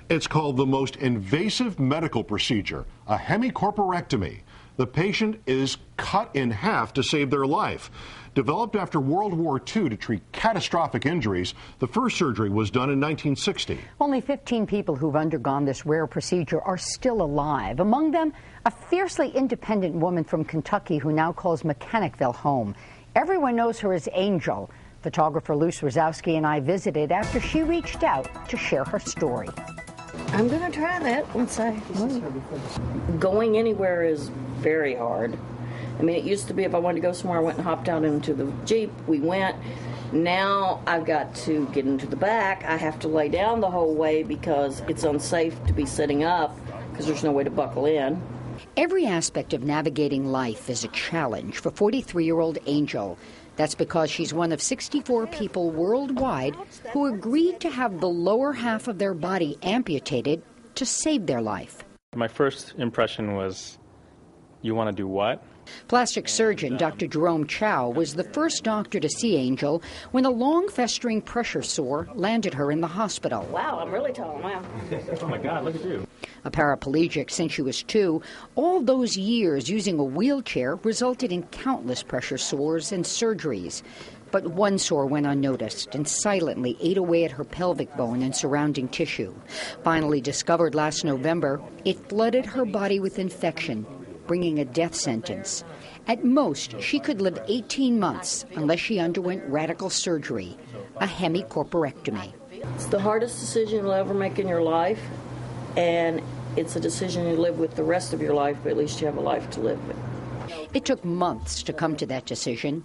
It's called the most invasive medical procedure, a hemicorporectomy. The patient is cut in half to save their life. Developed after World War II to treat catastrophic injuries, the first surgery was done in 1960. Only 15 people who've undergone this rare procedure are still alive. Among them, a fiercely independent woman from Kentucky who now calls Mechanicville home. Everyone knows her as Angel. Photographer Luce Rosowski and I visited after she reached out to share her story. I'm going to try that once I move. Going anywhere is very hard. I mean, it used to be if I wanted to go somewhere, I went and hopped out into the Jeep. We went. Now I've got to get into the back. I have to lay down the whole way because it's unsafe to be sitting up because there's no way to buckle in. Every aspect of navigating life is a challenge for 43-year-old Angel. That's because she's one of 64 people worldwide who agreed to have the lower half of their body amputated to save their life. My first impression was, you want to do what? Plastic surgeon Dr. Jerome Chow was the first doctor to see Angel when a long festering pressure sore landed her in the hospital. Wow, I'm really tall now. Oh my God, look at you. A paraplegic since she was 2, all those years using a wheelchair resulted in countless pressure sores and surgeries. But one sore went unnoticed and silently ate away at her pelvic bone and surrounding tissue. Finally discovered last November, it flooded her body with infection, bringing a death sentence. At most, she could live 18 months unless she underwent radical surgery, a hemicorporectomy. It's the hardest decision you'll ever make in your life, and it's a decision you live with the rest of your life, but at least you have a life to live with. It took months to come to that decision.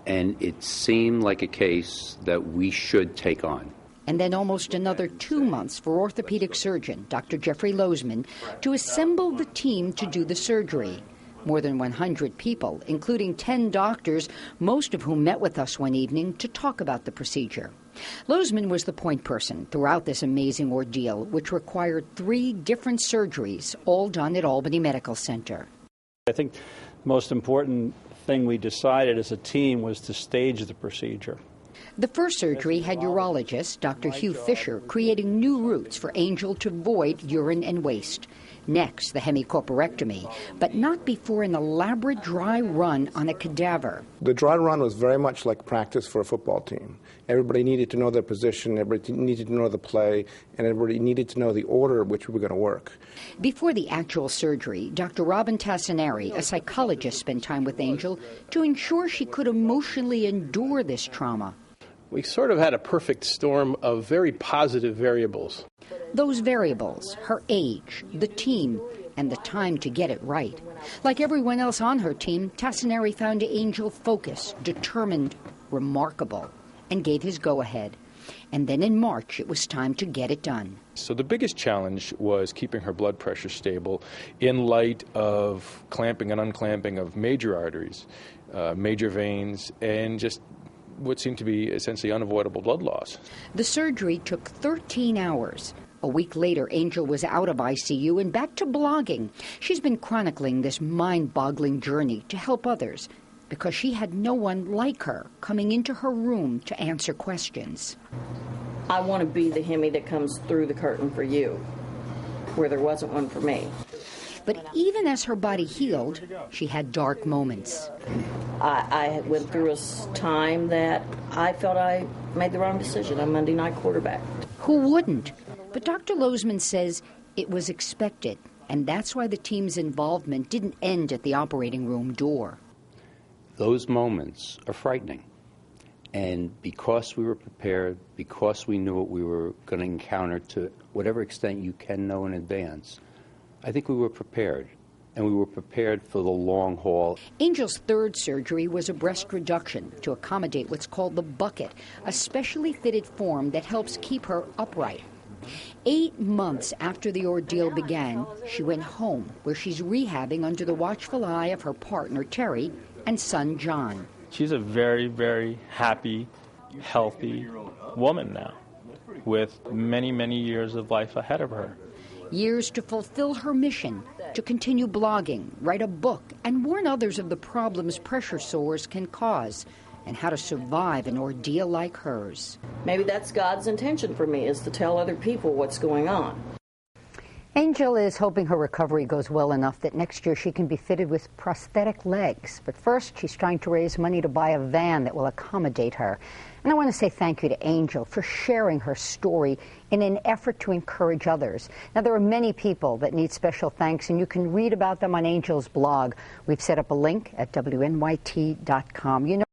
And it seemed like a case that we should take on. And then almost another 2 months for orthopedic surgeon Dr. Jeffrey Lozman to assemble the team to do the surgery. More than 100 people, including 10 doctors, most of whom met with us one evening to talk about the procedure. Lozman was the point person throughout this amazing ordeal, which required 3 different surgeries, all done at Albany Medical Center. I think the most important thing we decided as a team was to stage the procedure. The first surgery had urologist Dr. Hugh Fisher creating new routes for Angel to void urine and waste. Next, the hemicorporectomy, but not before an elaborate dry run on a cadaver. The dry run was very much like practice for a football team. Everybody needed to know their position, everybody needed to know the play, and everybody needed to know the order in which we were going to work. Before the actual surgery, Dr. Robin Tassinari, a psychologist, spent time with Angel to ensure she could emotionally endure this trauma. We sort of had a perfect storm of very positive variables. Those variables, her age, the team, and the time to get it right. Like everyone else on her team, Tassinari found Angel focused, determined, remarkable, and gave his go-ahead. And then in March, it was time to get it done. So the biggest challenge was keeping her blood pressure stable in light of clamping and unclamping of major arteries, major veins, and just what seemed to be essentially unavoidable blood loss. The surgery took 13 hours. A week later, Angel was out of ICU and back to blogging. She's been chronicling this mind-boggling journey to help others because she had no one like her coming into her room to answer questions. I want to be the Hemi that comes through the curtain for you, where there wasn't one for me. But even as her body healed, she had dark moments. I went through a time that I felt I made the wrong decision. I'm Monday night quarterback. Who wouldn't? But Dr. Lozman says it was expected, and that's why the team's involvement didn't end at the operating room door. Those moments are frightening. And because we were prepared, because we knew what we were going to encounter to whatever extent you can know in advance, I think we were prepared. And we were prepared for the long haul. Angel's third surgery was a breast reduction to accommodate what's called the bucket, a specially fitted form that helps keep her upright. 8 months after the ordeal began, she went home, where she's rehabbing under the watchful eye of her partner, Terry, and son, John. She's a very, very happy, healthy woman now, with many, many years of life ahead of her. Years to fulfill her mission, to continue blogging, write a book, and warn others of the problems pressure sores can cause. and how to survive an ordeal like hers. Maybe that's God's intention for me, is to tell other people what's going on. Angel is hoping her recovery goes well enough that next year she can be fitted with prosthetic legs. But first, she's trying to raise money to buy a van that will accommodate her. And I want to say thank you to Angel for sharing her story in an effort to encourage others. Now, there are many people that need special thanks, and you can read about them on Angel's blog. We've set up a link at WNYT.com. You know